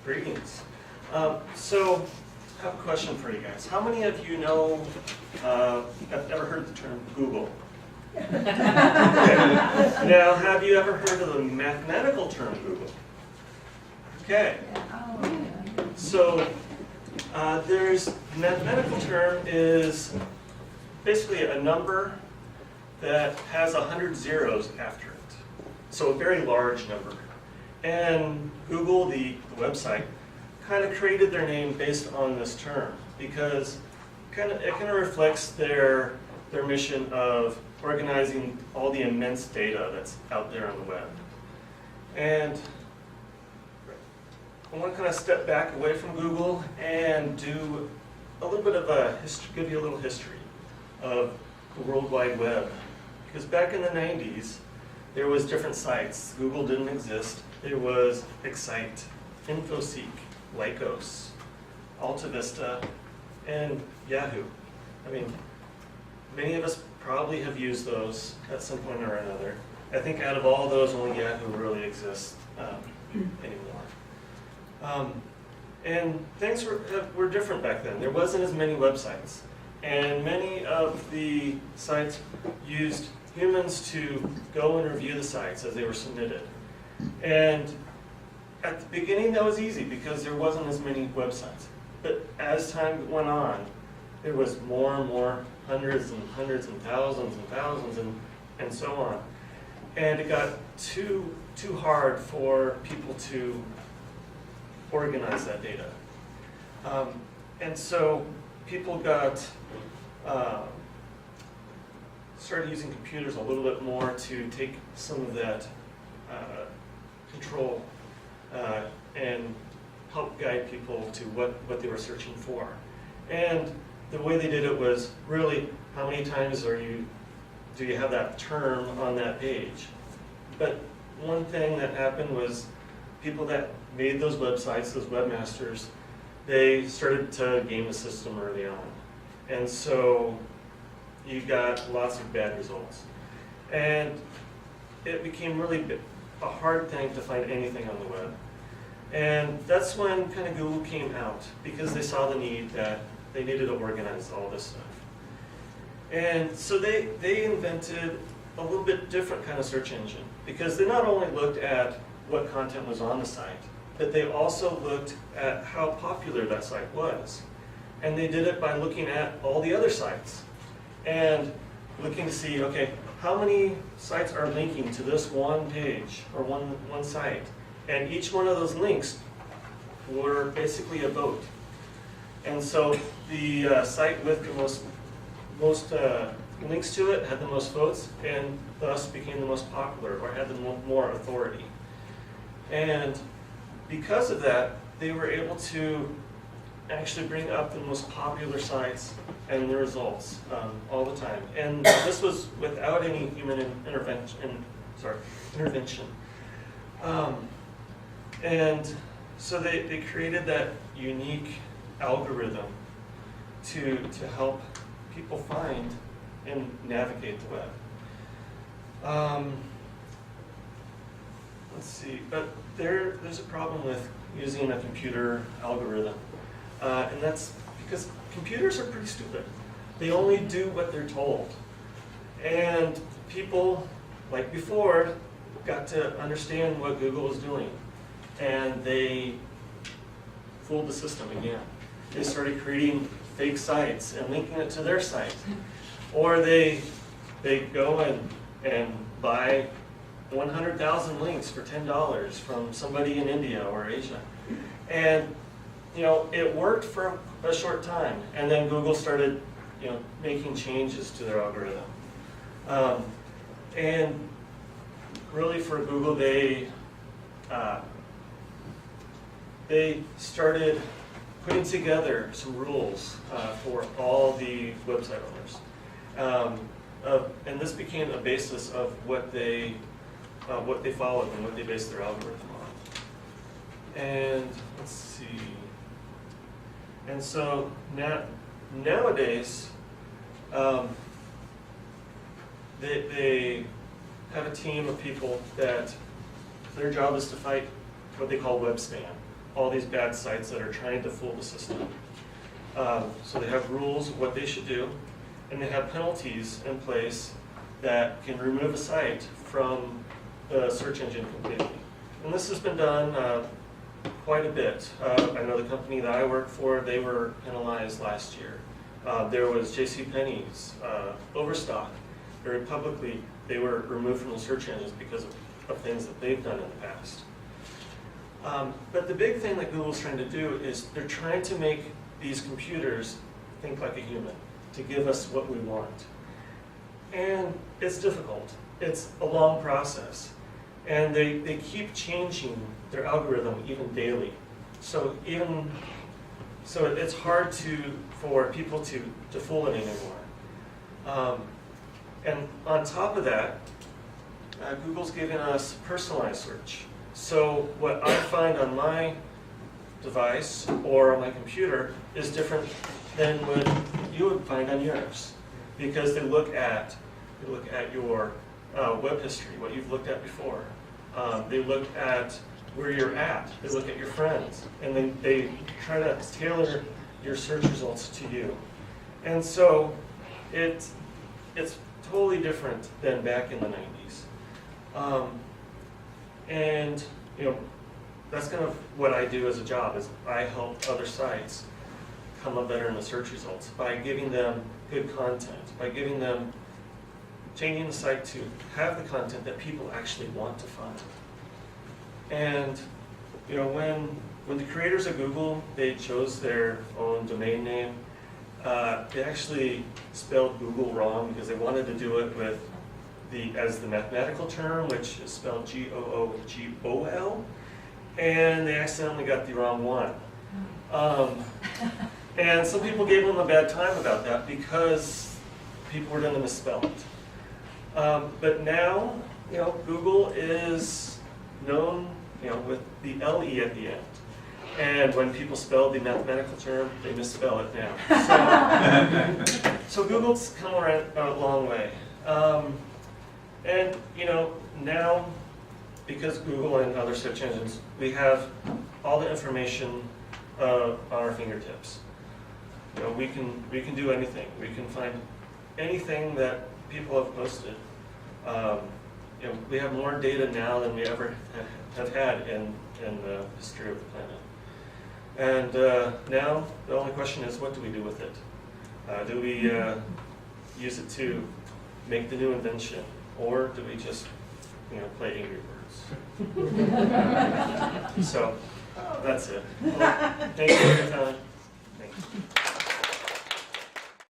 Greetings. So, I have a question for you guys. How many of you know, have ever heard the term Google? Okay. Now, have you ever heard of the mathematical term Google? Okay. So, the mathematical term is basically a number that has 100 zeros after it. So a very large number. And Google, the website, kind of created their name based on this term because it kind of reflects their mission of organizing all the immense data that's out there on the web. And I want to kind of step back away from Google and do a little bit of a give you a little history of the World Wide Web. Because back in the 90s, there was different sites. Google didn't exist. There was Excite, InfoSeek, Lycos, AltaVista, and Yahoo. I mean, many of us probably have used those at some point or another. I think out of all those, only Yahoo really exists anymore. And things were different back then. There wasn't as many websites. And many of the sites used humans to go and review the sites as they were submitted. And at the beginning, that was easy because there wasn't as many websites. But as time went on, there was more and more, hundreds and thousands and so on. And it got too hard for people to organize that data. And so people started using computers a little bit more to take some of that control and help guide people to what they were searching for. And the way they did it was really how many times do you have that term on that page. But one thing that happened was people that made those websites, those webmasters, they started to game the system early on. And so you got lots of bad results. And it became really a hard thing to find anything on the web. And that's when kind of Google came out because they saw the need that they needed to organize all this stuff. And so they invented a little bit different kind of search engine because they not only looked at what content was on the site, but they also looked at how popular that site was. And they did it by looking at all the other sites and looking to see, okay, how many sites are linking to this one page or one site? And each one of those links were basically a vote. And so the site with the most links to it had the most votes and thus became the most popular or had the more authority. And because of that, they were able to actually bring up the most popular sites and the results all the time. And this was without any human intervention. And so they created that unique algorithm to help people find and navigate the web. Let's see, but there's a problem with using a computer algorithm. And that's because computers are pretty stupid. They only do what they're told. And people, like before, got to understand what Google was doing. And they fooled the system again. They started creating fake sites and linking it to their site. Or they go and buy 100,000 links for $10 from somebody in India or Asia. And it worked for a short time, and then Google started, making changes to their algorithm. And really, for Google, they started putting together some rules for all the website owners, and this became a basis of what they followed and what they based their algorithm on. And let's see. And so nowadays, they have a team of people that their job is to fight what they call web spam. all these bad sites that are trying to fool the system. So they have rules of what they should do, and they have penalties in place that can remove a site from the search engine completely. And this has been done quite a bit. I know the company that I work for, they were penalized last year. There was JCPenney's, Overstock. Very publicly, they were removed from the search engines because of things that they've done in the past. But the big thing that Google's trying to do is they're trying to make these computers think like a human, to give us what we want. And it's difficult. It's a long process. And they keep changing their algorithm even daily. So it's hard for people to fool it anymore. And on top of that, Google's giving us personalized search. So what I find on my device or on my computer is different than what you would find on yours, because they look at your web history, what you've looked at before. They look at where you're at. They look at your friends, and then they try to tailor your search results to you. And so it's totally different than back in the 90s. And that's kind of what I do as a job, is I help other sites come up better in the search results by giving them good content, by changing the site to have the content that people actually want to find. And when the creators of Google, they chose their own domain name, they actually spelled Google wrong because they wanted to do it with as the mathematical term, which is spelled G-O-O-G-O-L, and they accidentally got the wrong one. And some people gave them a bad time about that because people were going to misspell it. But now, Google is known, with the L-E at the end. And when people spell the mathematical term, they misspell it now. So Google's come around a long way. And now, because Google and other search engines, we have all the information on our fingertips. We can do anything. We can find anything that people have posted. We have more data now than we ever have had in the history of the planet. And now the only question is, what do we do with it? Do we use it to make the new invention, or do we just play Angry Birds? So that's it. Well, thank you for your time. Thank you.